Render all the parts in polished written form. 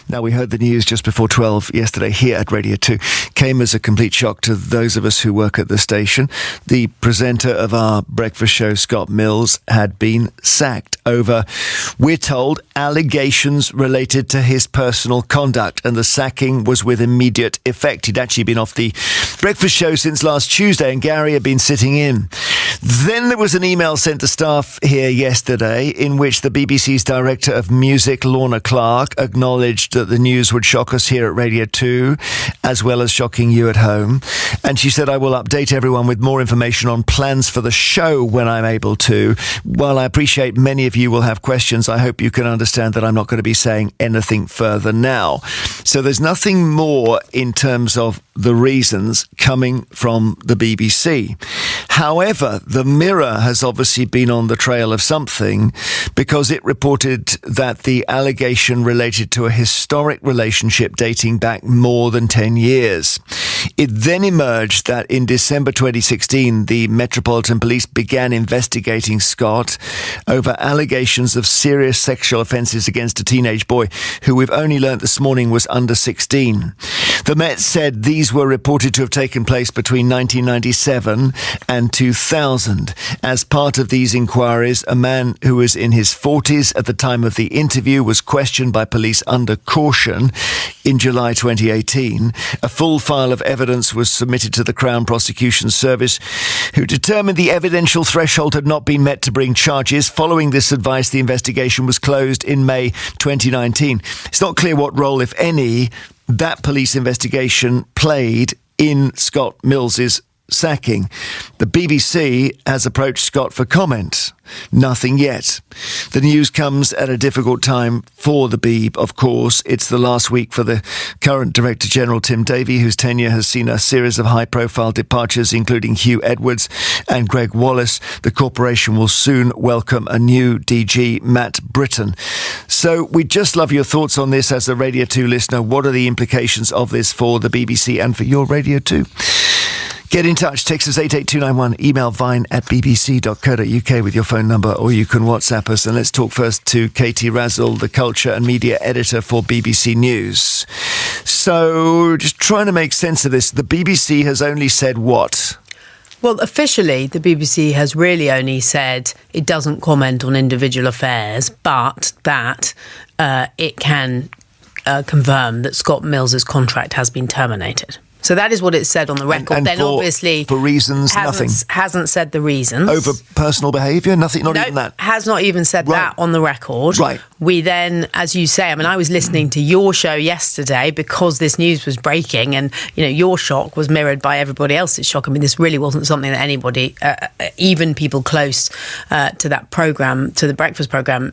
Now, we heard the news just before 12 yesterday here at Radio 2. Came as a complete shock to those of us who work at the station. The presenter of our breakfast show, Scott Mills, had been sacked over, we're told, allegations related to his personal conduct, and the sacking was with immediate effect. He'd actually been off the breakfast show since last Tuesday, and Gary had been sitting in. Then there was an email sent to staff here yesterday in which the BBC's Director of Music, Lorna Clark, acknowledged that the news would shock us here at Radio 2, as well as shocking you at home. And she said, I will update everyone with more information on plans for the show when I'm able to. While I appreciate many of you will have questions, I hope you can understand that I'm not going to be saying anything further now. So there's nothing more in terms of the reasons coming from the BBC. However, the Mirror has obviously been on the trail of something, because it reported that the allegation related to a historic relationship dating back more than 10 years. It then emerged that in December 2016, the Metropolitan Police began investigating Scott over allegations of serious sexual offences against a teenage boy who we've only learnt this morning was under 16. The Met said these were reported to have taken place between 1997 and 2000. As part of these inquiries, a man who was in his 40s at the time of the interview was questioned by police under caution in July 2018. A full file of evidence was submitted to the Crown Prosecution Service, who determined the evidential threshold had not been met to bring charges. Following this advice, the investigation was closed in May 2019. It's not clear what role, if any, that police investigation played in Scott Mills's sacking. The BBC has approached Scott for comment. Nothing yet. The news comes at a difficult time for the Beeb, of course. It's the last week for the current Director General, Tim Davey, whose tenure has seen a series of high-profile departures, including Hugh Edwards and Greg Wallace. The corporation will soon welcome a new DG, Matt Britton. So we'd just love your thoughts on this as a Radio 2 listener. What are the implications of this for the BBC and for your Radio 2? Get in touch. Text us 88291. Email vine@bbc.co.uk with your phone number, or you can WhatsApp us. And let's talk first to Katie Razzle, the culture and media editor for BBC News. So just trying to make sense of this. The BBC has only said what? Well, officially, the BBC has really only said it doesn't comment on individual affairs, but that it can confirm that Scott Mills's contract has been terminated. So that is what it said on the record. And then obviously for reasons, nothing. Hasn't said the reasons. Over personal behaviour? Nothing, not even that? Has not even said that on the record. Right. We then, as you say, I was listening to your show yesterday because this news was breaking, and, your shock was mirrored by everybody else's shock. This really wasn't something that anybody, even people close to that programme, to the breakfast programme,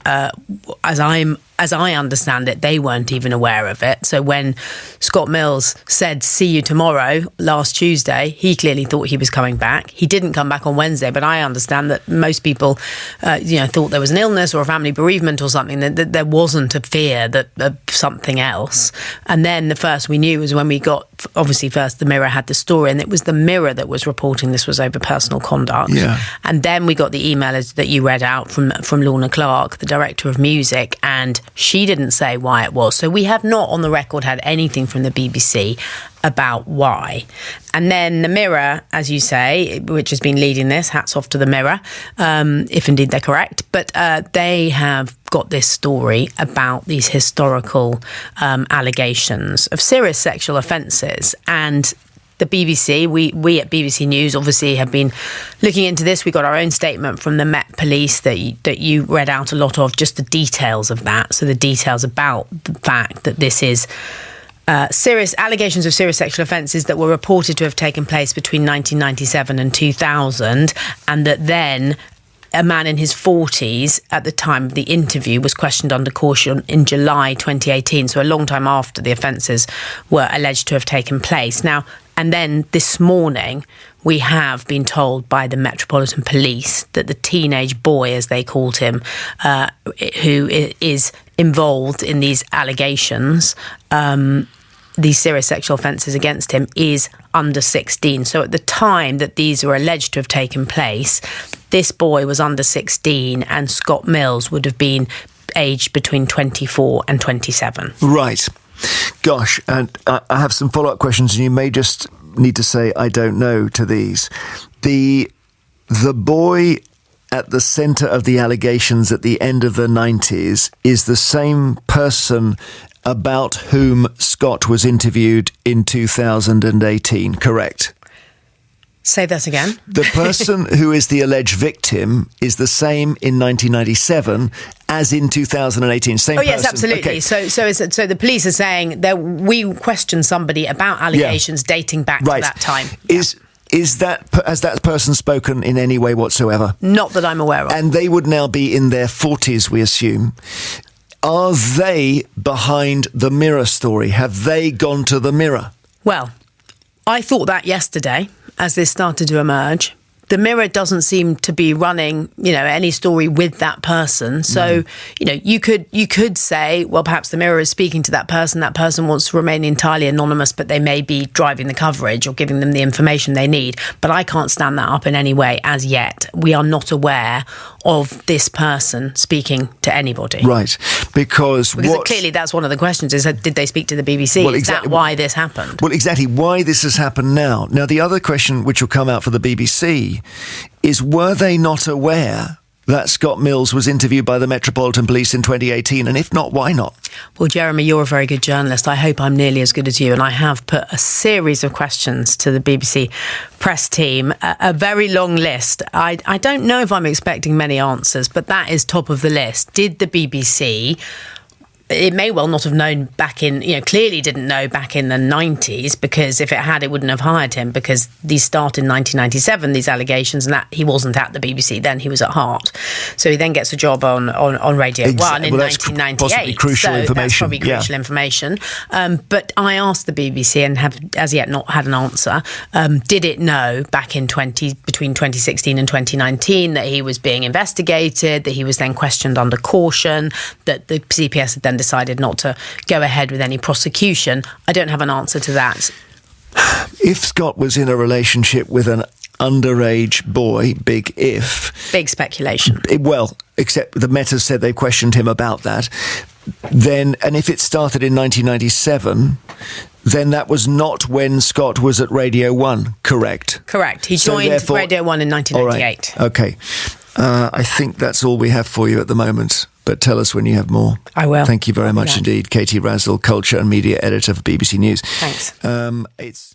as I understand it, they weren't even aware of it. So when Scott Mills said, see you tomorrow, last Tuesday, he clearly thought he was coming back. He didn't come back on Wednesday, but I understand that most people, thought there was an illness or a family bereavement or something, that there wasn't a fear that something else. And then the first we knew was when we got, obviously first the Mirror had the story, and it was the Mirror that was reporting this was over personal conduct. Yeah. And then we got the email that you read out from Lorna Clark, the Director of Music, and she didn't say why it was. So we have not on the record had anything from the BBC about why. And then the Mirror, as you say, which has been leading this, hats off to the Mirror, if indeed they're correct, but they have got this story about these historical allegations of serious sexual offences. And the BBC, we at BBC News obviously have been looking into this. We got our own statement from the Met Police that you read out a lot of, just the details of that. So the details about the fact that this is serious allegations of serious sexual offences that were reported to have taken place between 1997 and 2000, and that then a man in his 40s at the time of the interview was questioned under caution in July 2018, so a long time after the offences were alleged to have taken place. Now, and then this morning, we have been told by the Metropolitan Police that the teenage boy, as they called him, who is involved in these allegations, these serious sexual offences against him, is under 16. So at the time that these were alleged to have taken place, this boy was under 16 and Scott Mills would have been aged between 24 and 27. Right. Gosh, and I have some follow-up questions, and you may just need to say, I don't know, to these. The boy at the centre of the allegations at the end of the 90s is the same person about whom Scott was interviewed in 2018, correct? Say that again. The person who is the alleged victim is the same in 1997 as in 2018. Same person. Oh yes, absolutely. Okay. So the police are saying that we questioned somebody about allegations dating back to that time. Has that person spoken in any way whatsoever? Not that I'm aware of. And they would now be in their 40s, we assume. Are they behind the Mirror story? Have they gone to the Mirror? Well, I thought that yesterday as this started to emerge. The Mirror doesn't seem to be running, any story with that person. So, you could say, well, perhaps the Mirror is speaking to that person. That person wants to remain entirely anonymous, but they may be driving the coverage or giving them the information they need. But I can't stand that up in any way as yet. We are not aware of this person speaking to anybody. Right. Because clearly that's one of the questions is, did they speak to the BBC? Well, is that why this happened? Well, exactly. Why this has happened now. Now, the other question which will come out for the BBC is, were they not aware that Scott Mills was interviewed by the Metropolitan Police in 2018? And if not, why not? Well, Jeremy, you're a very good journalist. I hope I'm nearly as good as you. And I have put a series of questions to the BBC press team, a very long list. I don't know if I'm expecting many answers, but that is top of the list. Did the BBC... It may well not have known back in, clearly didn't know back in the 90s, because if it had, it wouldn't have hired him, because these start in 1997, these allegations, and that he wasn't at the BBC then, he was at Heart. So he then gets a job on Radio 1 in 1998. Possibly crucial information. That's probably crucial information. But I asked the BBC and have as yet not had an answer. Did it know back in between 2016 and 2019 that he was being investigated, that he was then questioned under caution, that the CPS had then decided not to go ahead with any prosecution? I don't have an answer to that. If Scott was in a relationship with an underage boy, big if. Big speculation. Except the Met has said they questioned him about that. Then, and if it started in 1997, then that was not when Scott was at Radio 1, correct? Correct. He joined Radio 1 in 1998. All right. Okay. I think that's all we have for you at the moment. But tell us when you have more. I will. Thank you very much indeed. Katie Razzle, Culture and Media Editor for BBC News. Thanks. It's